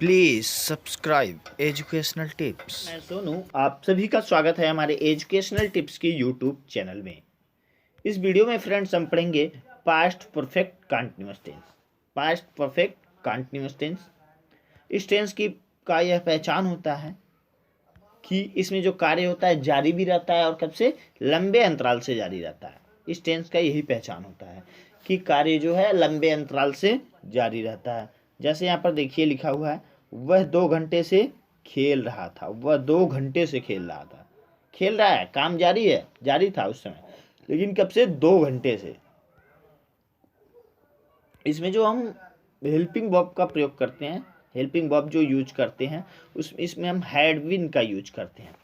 Please subscribe educational tips. मैं सोनू, आप सभी का स्वागत है हमारे एजुकेशनल टिप्स के यूट्यूब चैनल में। इस वीडियो में फ्रेंड्स हम पढ़ेंगे past perfect continuous tense. Past perfect continuous tense इस टेंस की का यह पहचान होता है कि इसमें जो कार्य होता है जारी भी रहता है और कब से लंबे अंतराल से जारी रहता है। इस टेंस का यही पहचान होता है कि कार्य जो है लंबे अंतराल से जारी रहता है। जैसे यहाँ पर देखिए लिखा हुआ है, वह 2 घंटे से खेल रहा था। वह 2 घंटे से खेल रहा था। खेल रहा है, काम जारी है, जारी था उस समय, लेकिन कब से? 2 घंटे से। इसमें जो हम हेल्पिंग वर्ब का प्रयोग करते हैं, हेल्पिंग वर्ब जो यूज करते हैं इसमें हम हैड बीन का यूज करते हैं।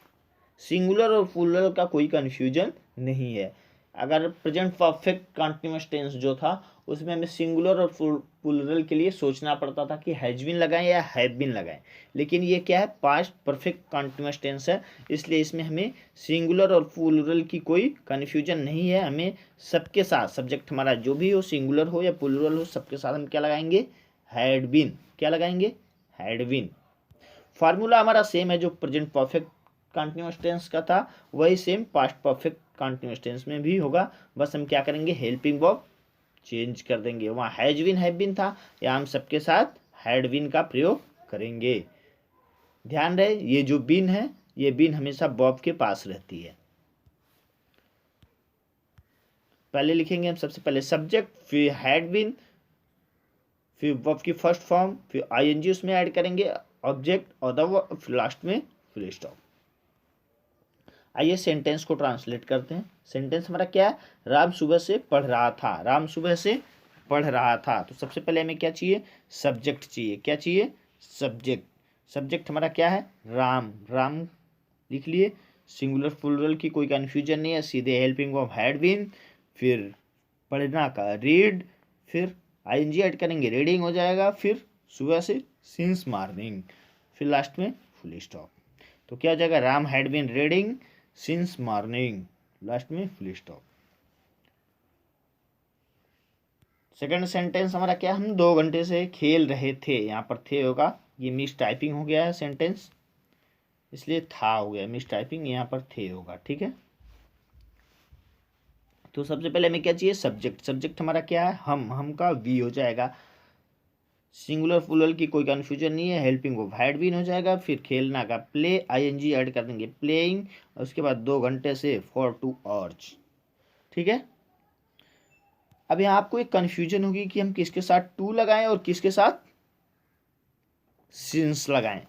सिंगुलर और प्लूरल का कोई कन्फ्यूजन नहीं है। अगर प्रेजेंट परफेक्ट कंटीन्यूअस टेंस जो था उसमें हमें सिंगुलर और प्लूरल के लिए सोचना पड़ता था कि हैज बीन लगाएं या हैव बीन लगाएं, लेकिन ये क्या है? पास्ट परफेक्ट कंटीन्यूअस टेंस है, इसलिए इसमें हमें सिंगुलर और प्लूरल की कोई कन्फ्यूजन नहीं है। हमें सबके साथ सब्जेक्ट हमारा जो भी हो, सिंगुलर हो या प्लूरल हो, सबके साथ हम क्या लगाएंगे? Had been. क्या लगाएंगे? Had been. फार्मूला हमारा सेम है जो प्रेजेंट परफेक्ट कंटीन्यूअस टेंस का था, वही same past perfect continuous tense में भी होगा। बस हम क्या करेंगे? हेल्पिंग वर्ब चेंज कर देंगे। वहाँ हैज बीन हैव बीन था, या हम सबके साथ हैड बीन का प्रयोग करेंगे। ध्यान रहे, ये जो बीन है, ये बीन हमेशा वर्ब के पास रहती है। पहले लिखेंगे हम सबसे पहले सब्जेक्ट, फिर हैड बीन, फिर वर्ब की फर्स्ट फॉर्म, फिर आईएनजी उसमें ऐड करेंगे, ऑब्जेक्ट और द लास्ट में फुल स्टॉप। आइए सेंटेंस को ट्रांसलेट करते हैं। सेंटेंस हमारा क्या है? राम सुबह से पढ़ रहा था। राम सुबह से पढ़ रहा था। तो सबसे पहले हमें क्या चाहिए? सब्जेक्ट चाहिए। क्या चाहिए? सब्जेक्ट। सब्जेक्ट हमारा क्या है? राम। राम लिख लिए। सिंगुलर प्लूरल की कोई कन्फ्यूजन नहीं है, सीधे हेल्पिंग वर्ब हैड बीन, फिर पढ़ना का रीड, फिर आईएनजी ऐड करेंगे, रीडिंग हो जाएगा, फिर सुबह से सिंस मॉर्निंग, फिर लास्ट में फुल स्टॉप। तो क्या हो जाएगा? Ram had been reading since morning, last में फुल स्टॉप। सेकंड सेंटेंस हमारा क्या? हम 2 घंटे से खेल रहे थे। यहाँ पर थे होगा, ये मिस टाइपिंग हो गया है सेंटेंस, इसलिए था हो गया। मिस टाइपिंग, यहाँ पर थे होगा। ठीक है, तो सबसे पहले हमें क्या चाहिए? सब्जेक्ट। सब्जेक्ट हमारा क्या है? हम का वी हो जाएगा। सिंगुलर प्लूरल की कोई कन्फ्यूजन नहीं है, हेल्पिंग वर्ब हैड बीन हो जाएगा, फिर खेलना का प्ले, आईएनजी ऐड कर देंगे, प्लेइंग, और उसके बाद 2 घंटे से फॉर 2 आवर्स। ठीक है, अब यहाँ आपको एक कन्फ्यूजन होगी कि हम किसके साथ टू लगाएं और किसके साथ सिंस लगाएं।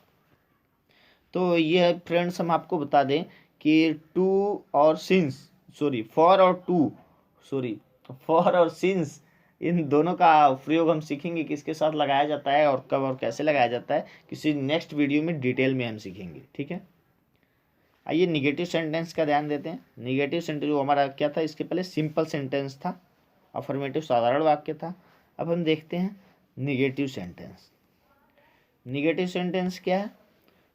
तो ये फ्रेंड्स हम आपको बता दें कि टू और सिंस, सॉरी फॉर और टू, सॉरी फॉर और सिंस, इन दोनों का प्रयोग हम सीखेंगे किसके साथ लगाया जाता है और कब और कैसे लगाया जाता है, किसी नेक्स्ट वीडियो में डिटेल में हम सीखेंगे। ठीक है, आइए निगेटिव सेंटेंस का ध्यान देते हैं। निगेटिव सेंटेंस जो हमारा क्या था? इसके पहले सिंपल सेंटेंस था, अफर्मेटिव साधारण वाक्य था। अब हम देखते हैं निगेटिव सेंटेंस। निगेटिव सेंटेंस क्या है?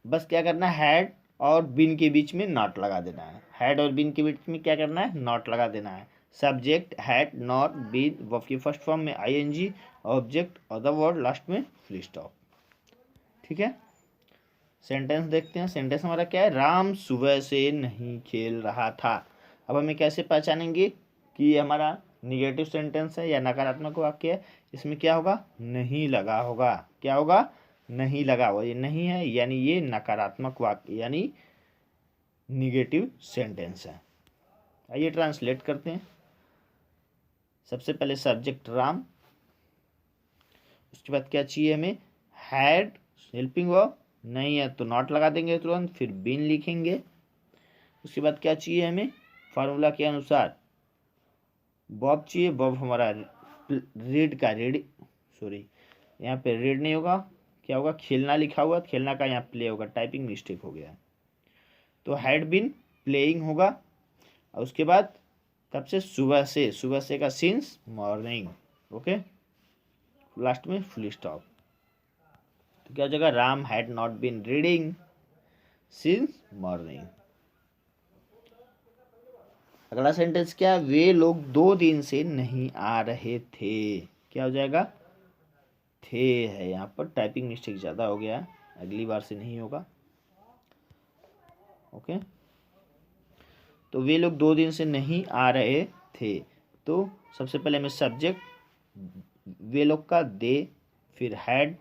बस क्या करना है? हैड और बीन के बीच में नॉट लगा देना है। हैड और बीन के बीच में क्या करना है? नॉट लगा देना है। Subject had not been, verb की फर्स्ट फॉर्म में आईएनजी, ऑब्जेक्ट और द वर्ड, लास्ट में फुल स्टॉप। ठीक है, सेंटेंस देखते हैं। सेंटेंस हमारा क्या है? राम सुबह से नहीं खेल रहा था। अब हमें कैसे पहचानेंगे कि ये हमारा निगेटिव सेंटेंस है या नकारात्मक वाक्य है? इसमें क्या होगा? नहीं लगा होगा। क्या होगा? नहीं लगा हुआ। ये नहीं है, यानी ये नकारात्मक वाक्य यानी निगेटिव सेंटेंस है। आइए ट्रांसलेट करते हैं। सबसे पहले सब्जेक्ट राम, उसके बाद क्या चाहिए हमें? हैड, हेल्पिंग वर्ब नहीं है तो नॉट लगा देंगे तुरंत, फिर बीन लिखेंगे। उसके बाद क्या चाहिए हमें? फार्मूला के अनुसार वर्ब चाहिए। वर्ब हमारा रीड का रीड, सॉरी यहाँ पे रीड नहीं होगा, क्या होगा? खेलना लिखा हुआ, खेलना का यहाँ प्ले होगा, टाइपिंग मिस्टेक हो गया है। तो हैड बीन प्लेइंग होगा, और उसके बाद कब से? सुबह से। सुबह से का सिंस मॉर्निंग। ओके, लास्ट में फुल स्टॉप। तो क्या हो जाएगा? Ram had not been reading since morning. अगला सेंटेंस क्या है? वे लोग 2 दिन से नहीं आ रहे थे। क्या हो जाएगा? थे है, यहाँ पर टाइपिंग मिस्टेक ज़्यादा हो गया है, अगली बार से नहीं होगा। ओके, तो वे लोग 2 दिन से नहीं आ रहे थे। तो सबसे पहले हमें सब्जेक्ट वे लोग का दे, फिर हैड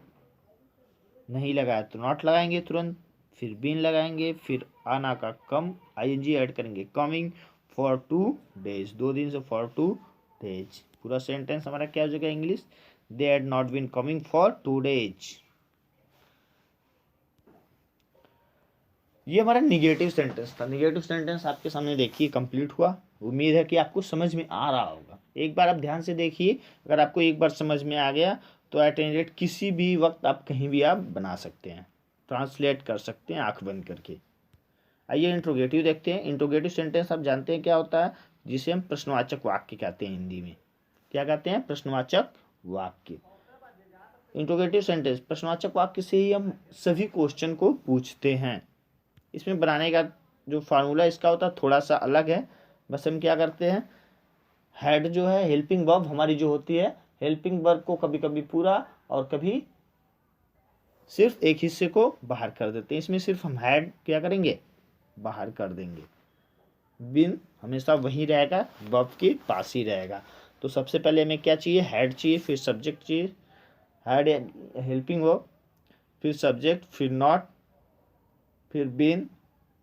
नहीं लगाया तो नॉट लगाएंगे तुरंत, फिर बीन लगाएंगे, फिर आना का कम आईएनजी ऐड करेंगे, कमिंग फॉर 2 days, 2 दिन से फॉर 2 days। पूरा सेंटेंस हमारा क्या हो जाएगा English, they had not been coming for 2 days। ये हमारा निगेटिव सेंटेंस था। निगेटिव सेंटेंस आपके सामने देखिए कंप्लीट हुआ। उम्मीद है कि आपको समझ में आ रहा होगा। एक बार आप ध्यान से देखिए, अगर आपको एक बार समझ में आ गया तो एट एनी रेट किसी भी वक्त आप कहीं भी आप बना सकते हैं, ट्रांसलेट कर सकते हैं आंख बंद करके। आइए इंट्रोगेटिव देखते हैं। इंट्रोगेटिव सेंटेंस आप जानते हैं क्या होता है, जिसे हम प्रश्नवाचक वाक्य कहते हैं। हिंदी में क्या कहते हैं, प्रश्नवाचक वाक्य। इंट्रोगेटिव सेंटेंस प्रश्नवाचक वाक्य से ही हम सभी क्वेश्चन को पूछते हैं। इसमें बनाने का जो फार्मूला इसका होता है थोड़ा सा अलग है। बस हम क्या करते हैं, हेड जो है हेल्पिंग वर्ब हमारी जो होती है, हेल्पिंग वर्ब को कभी कभी पूरा और कभी सिर्फ एक हिस्से को बाहर कर देते हैं। इसमें सिर्फ हम हेड क्या करेंगे, बाहर कर देंगे। बिन हमेशा वहीं रहेगा, वर्ब के पास ही रहेगा। तो सबसे पहले हमें क्या चाहिए, हेड चाहिए, फिर सब्जेक्ट चाहिए, हेड हेल्पिंग वर्ब, फिर सब्जेक्ट, फिर नॉट, फिर बिन,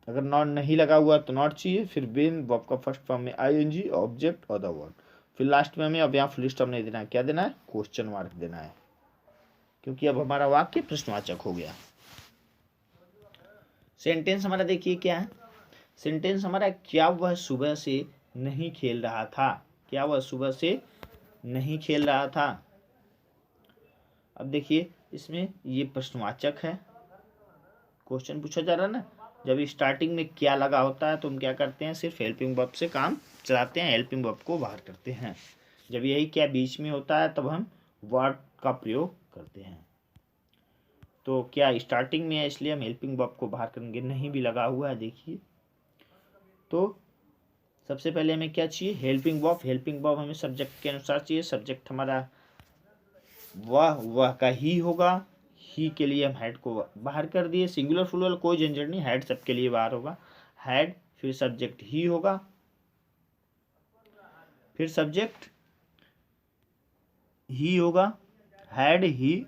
अगर नॉट नहीं लगा हुआ तो नॉट चाहिए, फिर बिन वर्ब का फर्स्ट फॉर्म में आईएनजी, ऑब्जेक्ट और द वर्ड, फिर लास्ट में हमें अब यहाँ फुल स्टॉप नहीं देना है, क्या देना है, क्वेश्चन मार्क देना है, क्योंकि अब हमारा वाक्य प्रश्नवाचक हो गया। सेंटेंस हमारा देखिए क्या है, सेंटेंस हमारा क्या वह सुबह से नहीं खेल रहा था, क्या वह सुबह से नहीं खेल रहा था। अब देखिए इसमें ये प्रश्नवाचक है, क्वेश्चन पूछा जा रहा है ना। जब स्टार्टिंग में क्या लगा होता है तो हम क्या करते हैं, सिर्फ हेल्पिंग वर्ब से काम चलाते हैं, हेल्पिंग वर्ब को बाहर करते हैं। जब यही क्या बीच में होता है तब हम वर्ड का प्रयोग करते हैं। तो क्या स्टार्टिंग में है इसलिए हम हेल्पिंग वर्ब को बाहर करेंगे, नहीं भी लगा हुआ है देखिए। तो सबसे पहले हमें क्या चाहिए, हेल्पिंग वर्ब। हेल्पिंग वर्ब हमें सब्जेक्ट के अनुसार चाहिए। सब्जेक्ट हमारा वह का ही होगा, ही के लिए हम हेड को बाहर कर दिए। सिंगुलर प्लूरल कोई झंझट नहीं, हेड सबके लिए बाहर होगा, हेड, फिर सब्जेक्ट ही होगा, फिर सब्जेक्ट ही होगा, हेड ही,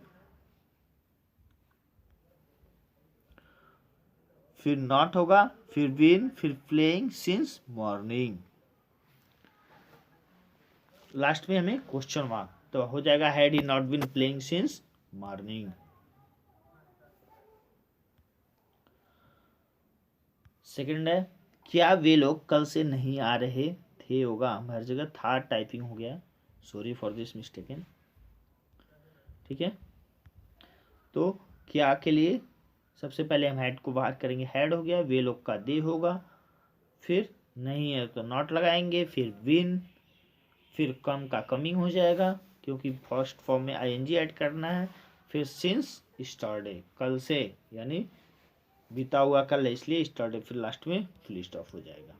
फिर नॉट होगा, फिर बीन, फिर प्लेइंग सिंस मॉर्निंग, लास्ट में हमें क्वेश्चन मार्क। तो हो जाएगा had he not been playing since morning. Second है, क्या वे लोग कल से नहीं आ रहे थे, होगा। हर जगह था टाइपिंग हो गया, सॉरी फॉर दिस मिस्टेकन। ठीक है, तो क्या के लिए सबसे पहले हम हेड को बाहर करेंगे, हेड हो गया, वे लोग का दे होगा, फिर नहीं है तो नॉट लगाएंगे, फिर विन, फिर कम का कमिंग हो जाएगा क्योंकि फर्स्ट फॉर्म में आईएनजी ऐड करना है, फिर सिंस स्टारडे, कल से यानी बीता हुआ कल है इसलिए स्टारडे, फिर लास्ट में फुल स्टॉप हो जाएगा।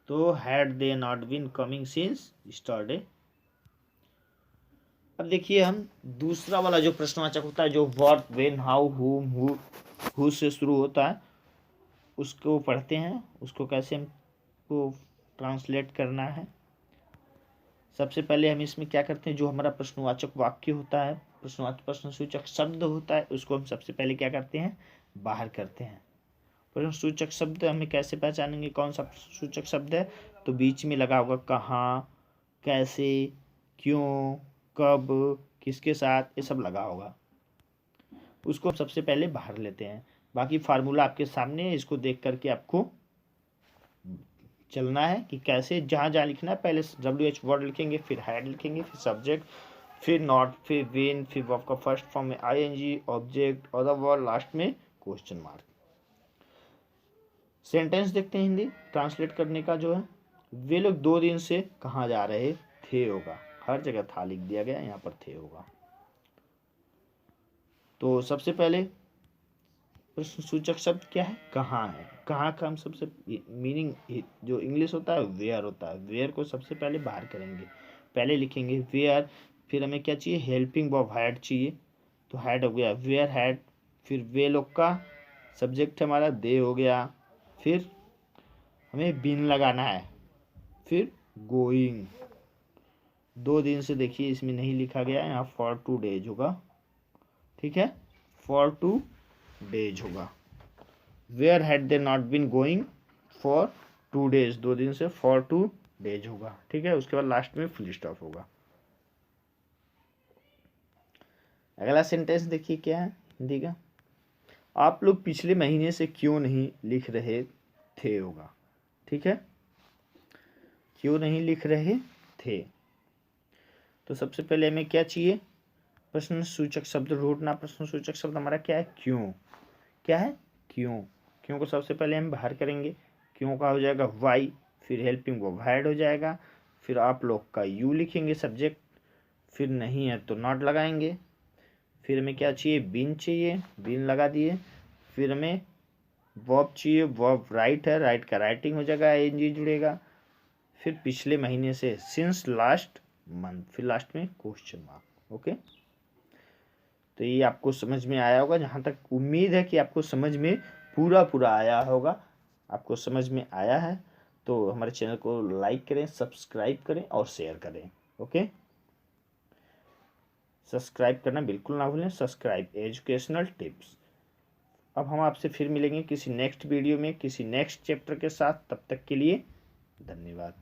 तो had they not been coming since Saturday. अब देखिए हम दूसरा वाला जो प्रश्नवाचक होता है, जो व्हाट, व्हेन, हाउ, हुम, हु से शुरू होता है, उसको पढ़ते हैं, उसको कैसे हमको ट्रांसलेट करना है। सबसे पहले हम इसमें क्या करते हैं, जो हमारा प्रश्नवाचक वाक्य होता है, प्रश्नवाचक प्रश्नसूचक शब्द होता है, उसको हम सबसे पहले क्या करते हैं, बाहर करते हैं। प्रश्नसूचक शब्द हमें कैसे पहचानेंगे कौन सा सूचक शब्द है, तो बीच में लगा होगा कहाँ, कैसे, क्यों, कब, किसके साथ, ये सब लगा होगा, उसको हम सबसे पहले बाहर लेते हैं। बाकी फार्मूला आपके सामने है, इसको देख करके आपको चलना है कि कैसे जहाँ जहाँ लिखना है, पहले WH वर्ड लिखेंगे, फिर हेड लिखेंगे, फिर सब्जेक्ट, फिर नॉट, फिर विन, फिर वर्ब का फर्स्ट फॉर्म में ING, object, other word, last में क्वेश्चन मार्क। सेंटेंस देखते हैं हिंदी ट्रांसलेट करने का जो है, वे लोग 2 दिन से कहाँ जा रहे थे, होगा। हर जगह था लिख दिया गया, यहाँ पर थे होगा। तो सबसे पहले प्रश्नसूचक शब्द क्या है, कहाँ है। कहाँ का हम सबसे मीनिंग जो इंग्लिश होता है वेयर होता है, वेयर को सबसे पहले बाहर करेंगे। पहले लिखेंगे वेयर, फिर हमें क्या चाहिए, हेल्पिंग वर्ब हैड चाहिए, तो हैड हो गया, वेयर हैड, फिर वे लोग का सब्जेक्ट हमारा दे हो गया, फिर हमें बिन लगाना है, फिर गोइंग। 2 दिन से देखिए इसमें नहीं लिखा गया है, यहाँ फॉर 2 डेज होगा, ठीक है, फॉर 2 डेज होगा। Where had they not been going for 2 days, 2 दिन से फॉर 2 डेज होगा, ठीक है। उसके बाद लास्ट में फुल स्टॉप होगा। अगला सेंटेंस देखिए क्या है हिंदी का, आप लोग पिछले महीने से क्यों नहीं लिख रहे थे होगा, ठीक है, क्यों नहीं लिख रहे थे। तो सबसे पहले हमें क्या चाहिए, प्रश्न सूचक शब्द ढूंढना। प्रश्न सूचक शब्द हमारा क्या है, क्यों, क्या है, क्यों। क्यों को सबसे पहले हम बाहर करेंगे, क्यों का हो जाएगा वाई, फिर हेल्पिंग वर्ब हैड हो जाएगा, फिर आप लोग का यू लिखेंगे सब्जेक्ट, फिर नहीं है तो नॉट लगाएंगे, फिर हमें क्या चाहिए, बीन चाहिए, बीन लगा दिए, फिर हमें वर्ब चाहिए, वर्ब राइट है, राइट का राइटिंग हो जाएगा, एनजी जुड़ेगा, फिर पिछले महीने से सिंस लास्ट मंथ, फिर लास्ट में क्वेश्चन मार्क। ओके, तो ये आपको समझ में आया होगा, जहाँ तक उम्मीद है कि आपको समझ में पूरा आया होगा। आपको समझ में आया है तो हमारे चैनल को लाइक करें, सब्सक्राइब करें और शेयर करें। ओके, सब्सक्राइब करना बिल्कुल ना भूलें, सब्सक्राइब एजुकेशनल टिप्स। अब हम आपसे फिर मिलेंगे किसी नेक्स्ट वीडियो में, किसी नेक्स्ट चैप्टर के साथ। तब तक के लिए धन्यवाद।